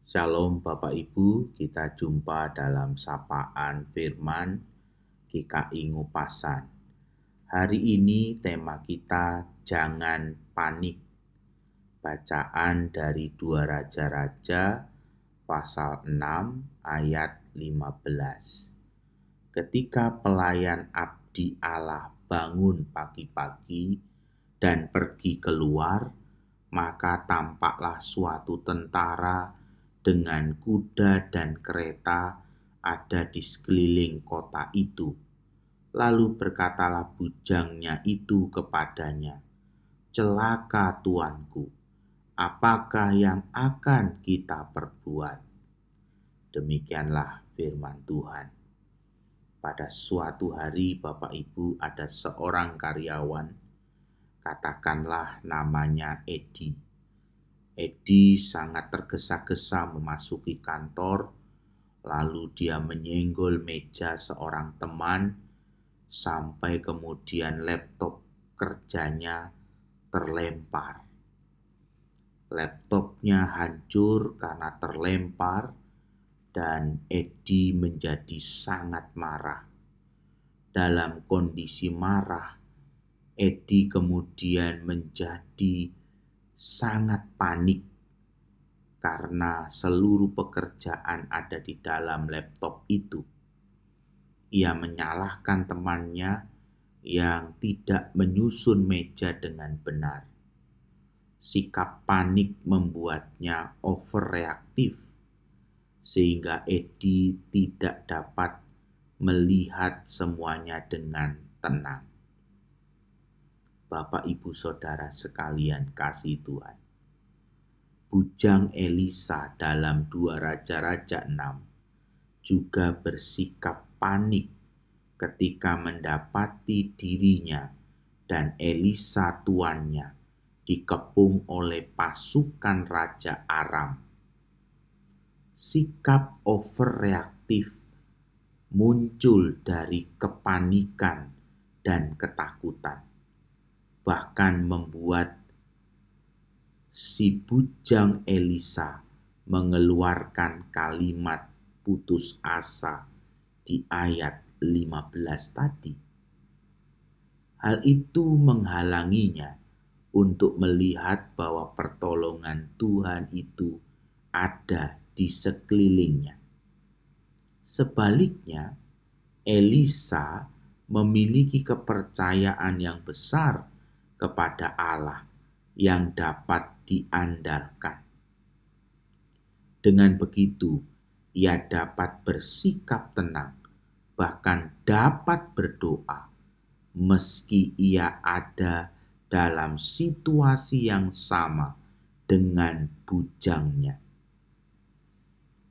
Shalom Bapak Ibu, kita jumpa dalam sapaan firman GKI Ngupasan. Hari ini tema kita jangan panik. Bacaan dari 2 Raja-Raja pasal 6 ayat 15. Ketika pelayan abdi Allah bangun pagi-pagi dan pergi keluar, maka tampaklah suatu tentara dengan kuda dan kereta ada di sekeliling kota itu. Lalu berkatalah bujangnya itu kepadanya, "Celaka tuanku, apakah yang akan kita perbuat?" Demikianlah firman Tuhan. Pada suatu hari Bapak Ibu ada seorang karyawan, katakanlah namanya Edi. Edi sangat tergesa-gesa memasuki kantor, lalu dia menyenggol meja seorang teman, sampai kemudian laptop kerjanya terlempar. Laptopnya hancur karena terlempar dan Edi menjadi sangat marah. Dalam kondisi marah, Edi kemudian menjadi sangat panik karena seluruh pekerjaan ada di dalam laptop itu. Ia menyalahkan temannya yang tidak menyusun meja dengan benar. Sikap panik membuatnya overreaktif, sehingga Edi tidak dapat melihat semuanya dengan tenang. Bapak, Ibu, Saudara sekalian kasih Tuhan, bujang Elisa dalam 2 Raja-Raja 6 juga bersikap panik ketika mendapati dirinya dan Elisa tuannya dikepung oleh pasukan Raja Aram. Sikap overreaktif muncul dari kepanikan dan ketakutan, bahkan membuat si bujang Elisa mengeluarkan kalimat putus asa di ayat 15 tadi. Hal itu menghalanginya untuk melihat bahwa pertolongan Tuhan itu ada di sekelilingnya. Sebaliknya, Elisa memiliki kepercayaan yang besar kepada Allah yang dapat diandalkan. Dengan begitu, ia dapat bersikap tenang, bahkan dapat berdoa, meski ia ada dalam situasi yang sama dengan bujangnya.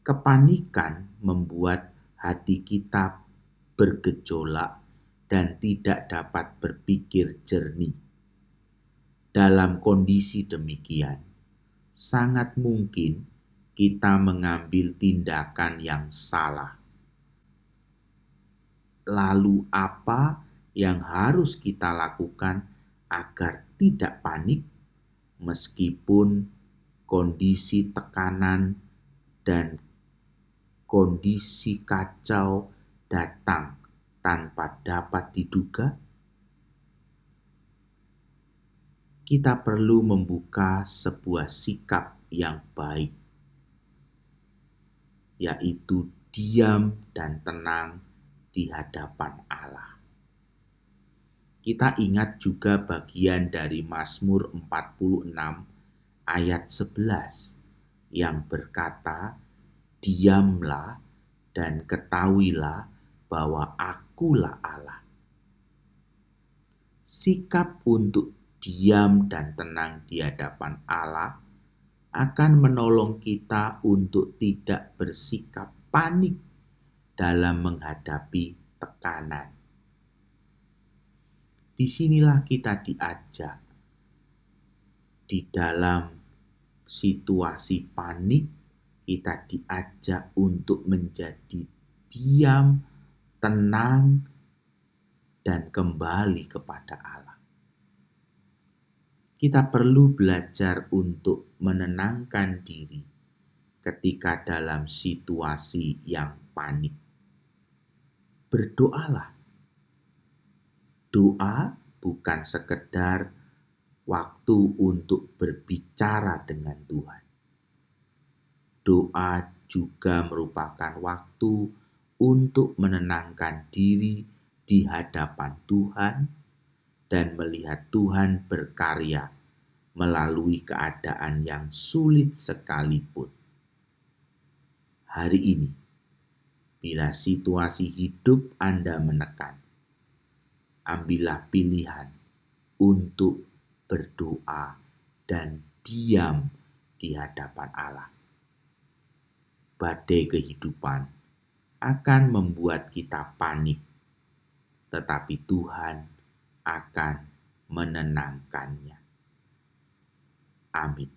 Kepanikan membuat hati kita bergejolak dan tidak dapat berpikir jernih. Dalam kondisi demikian, sangat mungkin kita mengambil tindakan yang salah. Lalu apa yang harus kita lakukan agar tidak panik meskipun kondisi tekanan dan kondisi kacau datang tanpa dapat diduga? Kita perlu membuka sebuah sikap yang baik, yaitu diam dan tenang di hadapan Allah. Kita ingat juga bagian dari Mazmur 46 ayat 11 yang berkata, "Diamlah dan ketahuilah bahwa Akulah Allah." Sikap untuk diam dan tenang di hadapan Allah akan menolong kita untuk tidak bersikap panik dalam menghadapi tekanan. Disinilah kita diajak di dalam situasi panik, kita diajak untuk menjadi diam, tenang, dan kembali kepada Allah. Kita perlu belajar untuk menenangkan diri ketika dalam situasi yang panik. Berdoalah. Doa bukan sekedar waktu untuk berbicara dengan Tuhan. Doa juga merupakan waktu untuk menenangkan diri di hadapan Tuhan dan melihat Tuhan berkarya melalui keadaan yang sulit sekalipun. Hari ini, bila situasi hidup Anda menekan, ambillah pilihan untuk berdoa dan diam di hadapan Allah. Badai kehidupan akan membuat kita panik, tetapi Tuhan akan menenangkannya. Amin.